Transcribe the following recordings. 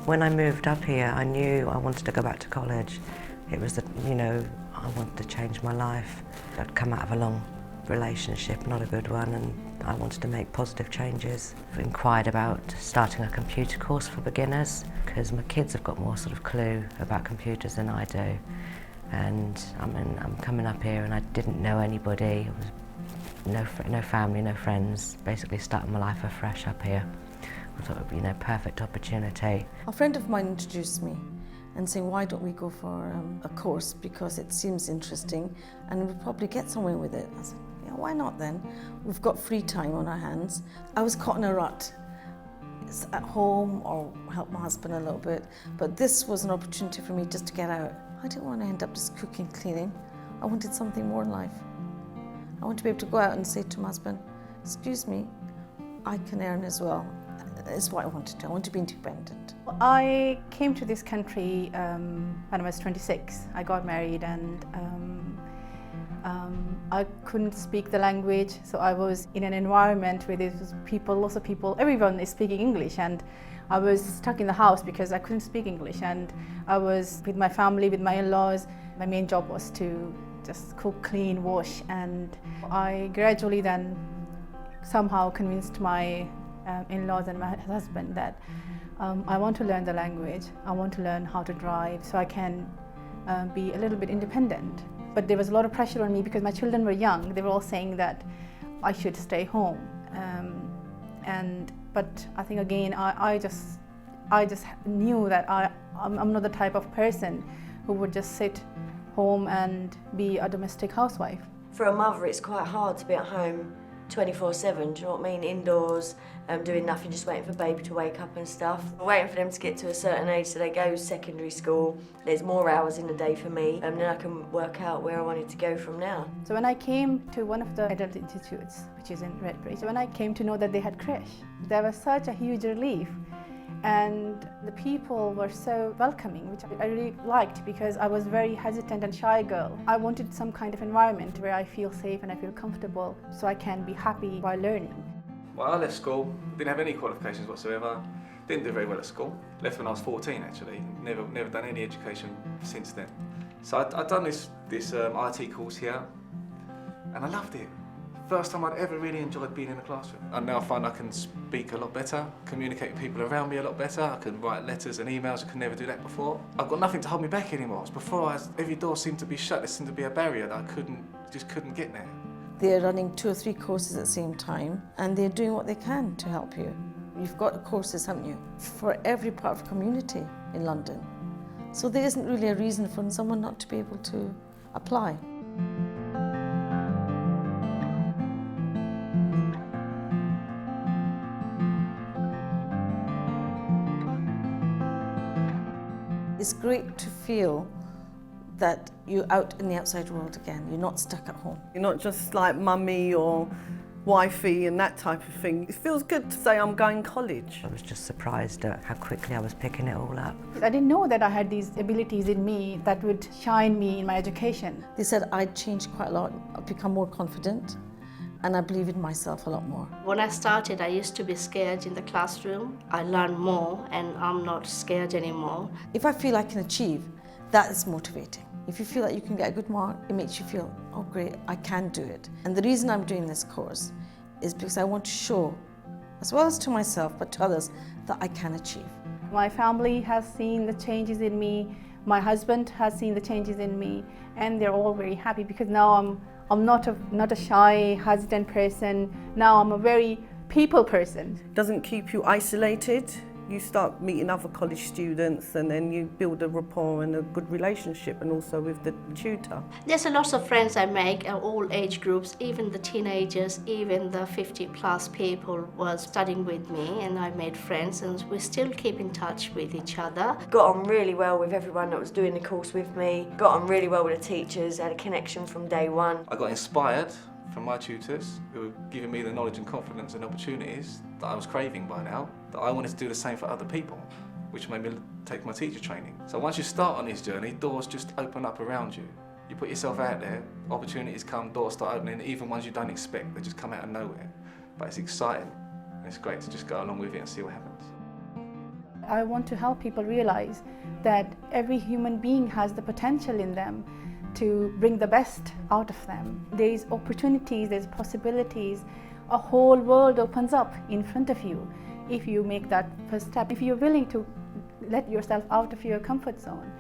When I moved up here, I knew I wanted to go back to college. It was, I wanted to change my life. I'd come out of a long relationship, not a good one, and I wanted to make positive changes. I inquired about starting a computer course for beginners because my kids have got more sort of clue about computers than I do. And I'm coming up here and I didn't know anybody. No family, no friends. Basically starting my life afresh up here. I thought it would be perfect opportunity. A friend of mine introduced me and saying, why don't we go for a course because it seems interesting and we'll probably get somewhere with it. I said, yeah, why not then? We've got free time on our hands. I was caught in a rut. It's at home or help my husband a little bit, but this was an opportunity for me just to get out. I didn't want to end up just cooking, cleaning. I wanted something more in life. I want to be able to go out and say to my husband, excuse me, I can earn as well. It's what I want to do. I want to be independent. I came to this country when I was 26. I got married and I couldn't speak the language, so I was in an environment where there was lots of people, everyone is speaking English, and I was stuck in the house because I couldn't speak English, and I was with my family, with my in-laws. My main job was to just cook, clean, wash, and I gradually then somehow convinced my in-laws and my husband that I want to learn the language, I want to learn how to drive so I can be a little bit independent. But there was a lot of pressure on me because my children were young. They were all saying that I should stay home. But I think again, I just knew that I'm not the type of person who would just sit home and be a domestic housewife. For a mother, it's quite hard to be at home 24/7, do you know what I mean? Indoors, doing nothing, just waiting for baby to wake up and stuff. Waiting for them to get to a certain age so they go to secondary school. There's more hours in the day for me, and then I can work out where I wanted to go from now. So when I came to one of the adult institutes, which is in Redbridge, when I came to know that they had creche, there was such a huge relief. And the people were so welcoming, which I really liked because I was a very hesitant and shy girl. I wanted some kind of environment where I feel safe and I feel comfortable so I can be happy while learning. Well, I left school, didn't have any qualifications whatsoever, didn't do very well at school. Left when I was 14 actually, never done any education since then. So I'd done this IT course here and I loved it. First time I'd ever really enjoyed being in a classroom. And now I find I can speak a lot better, communicate with people around me a lot better. I can write letters and emails, I could never do that before. I've got nothing to hold me back anymore. Before, every door seemed to be shut, there seemed to be a barrier that I just couldn't get there. They're running 2 or 3 courses at the same time and they're doing what they can to help you. You've got courses, haven't you, for every part of the community in London. So there isn't really a reason for someone not to be able to apply. It's great to feel that you're out in the outside world again. You're not stuck at home. You're not just like mummy or wifey and that type of thing. It feels good to say I'm going college. I was just surprised at how quickly I was picking it all up. I didn't know that I had these abilities in me that would shine me in my education. They said I'd changed quite a lot. I've become more confident and I believe in myself a lot more. When I started, I used to be scared in the classroom. I learned more and I'm not scared anymore. If I feel I can achieve, that is motivating. If you feel that you can get a good mark, it makes you feel, oh great, I can do it. And the reason I'm doing this course is because I want to show, as well as to myself, but to others, that I can achieve. My family has seen the changes in me, my husband has seen the changes in me, and they're all very happy because now I'm not a shy, hesitant person. Now I'm a very people person. Doesn't keep you isolated. You start meeting other college students and then you build a rapport and a good relationship, and also with the tutor. There's a lot of friends I make, all age groups, even the teenagers, even the 50+ people was studying with me, and I made friends and we still keep in touch with each other. Got on really well with everyone that was doing the course with me. Got on really well with the teachers, had a connection from day one. I got inspired from my tutors who were giving me the knowledge and confidence and opportunities that I was craving by now, that I wanted to do the same for other people, which made me take my teacher training. So once you start on this journey, doors just open up around you. You put yourself out there, opportunities come, doors start opening, even ones you don't expect, they just come out of nowhere. But it's exciting and it's great to just go along with it and see what happens. I want to help people realize that every human being has the potential in them to bring the best out of them. There's opportunities, there's possibilities, a whole world opens up in front of you if you make that first step, if you're willing to let yourself out of your comfort zone.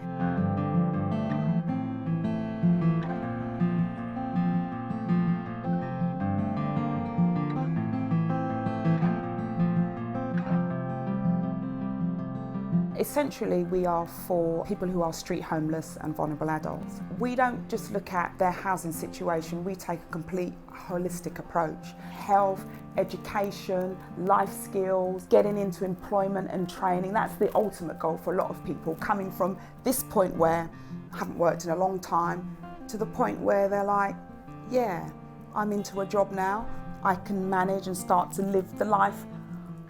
Essentially, we are for people who are street homeless and vulnerable adults. We don't just look at their housing situation, we take a complete holistic approach. Health, education, life skills, getting into employment and training, that's the ultimate goal for a lot of people, coming from this point where I haven't worked in a long time to the point where they're like, yeah, I'm into a job now, I can manage and start to live the life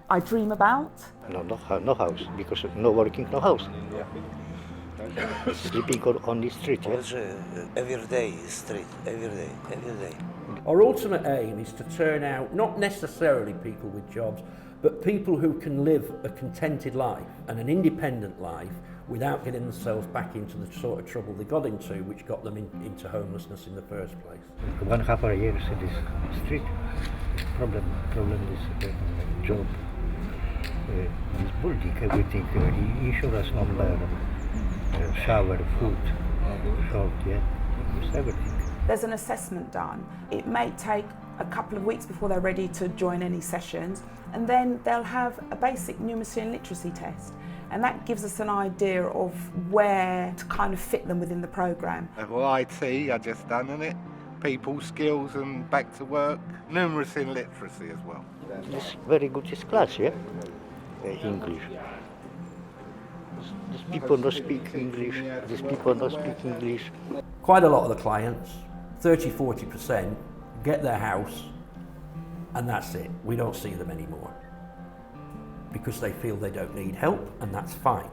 I dream about. No house, because no working, no house. Sleeping on the street. Yeah? Every day street, every day. Our ultimate aim is to turn out not necessarily people with jobs, but people who can live a contented life and an independent life without getting themselves back into the sort of trouble they got into, which got them into homelessness in the first place. 1.5 years in this street. Problem is job. This building, everything, insurance number, shower, food, shop, yeah, it's everything. There's an assessment done. It may take a couple of weeks before they're ready to join any sessions, and then they'll have a basic numeracy and literacy test. And that gives us an idea of where to kind of fit them within the programme. Well, IT, I just done in it. People skills and back to work. Numeracy and literacy as well. It's very good, this class, yeah? English. These people don't speak English, these people don't speak English. Quite a lot of the clients, 30-40%, get their house and that's it. We don't see them anymore because they feel they don't need help, and that's fine.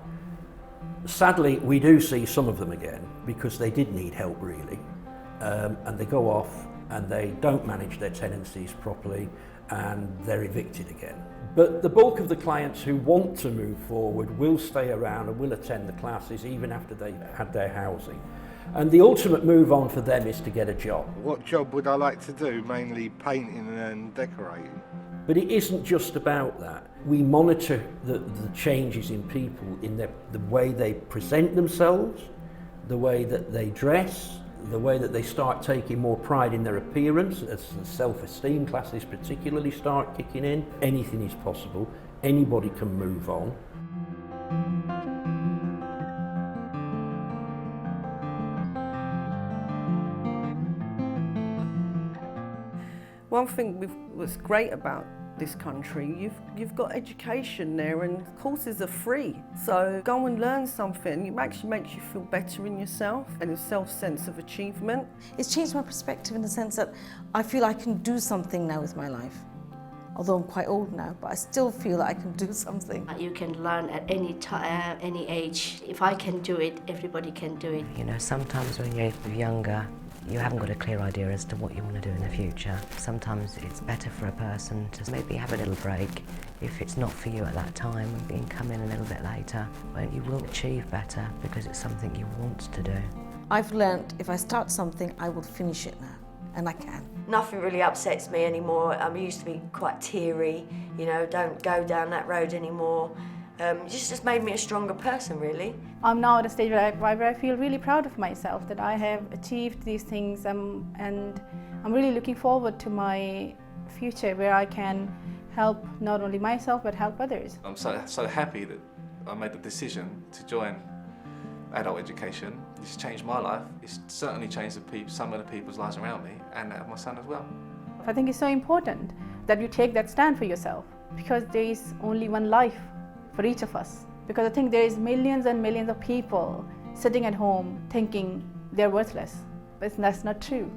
Sadly, we do see some of them again because they did need help really, and they go off and they don't manage their tenancies properly and they're evicted again. But the bulk of the clients who want to move forward will stay around and will attend the classes even after they've had their housing. And the ultimate move on for them is to get a job. What job would I like to do? Mainly painting and decorating. But it isn't just about that. We monitor the changes in people, in the way they present themselves, the way that they dress, the way that they start taking more pride in their appearance, as the self-esteem classes particularly start kicking in. Anything is possible. Anybody can move on. One thing what's great about this country, you've got education there and courses are free. So go and learn something. It actually makes you feel better in yourself and a self-sense of achievement. It's changed my perspective in the sense that I feel I can do something now with my life. Although I'm quite old now, but I still feel that I can do something. You can learn at any time, any age. If I can do it, everybody can do it. You know, sometimes when you're younger, you haven't got a clear idea as to what you want to do in the future. Sometimes it's better for a person to maybe have a little break. If it's not for you at that time, you can come in a little bit later, but you will achieve better because it's something you want to do. I've learnt if I start something, I will finish it now, and I can. Nothing really upsets me anymore. I used to be quite teary, you know, don't go down that road anymore. Just made me a stronger person, really. I'm now at a stage where I feel really proud of myself that I have achieved these things, and I'm really looking forward to my future where I can help not only myself but help others. I'm so happy that I made the decision to join adult education. It's changed my life. It's certainly changed some of the people's lives around me and that of my son as well. I think it's so important that you take that stand for yourself because there is only one life for each of us. Because I think there is millions and millions of people sitting at home thinking they're worthless, but that's not true.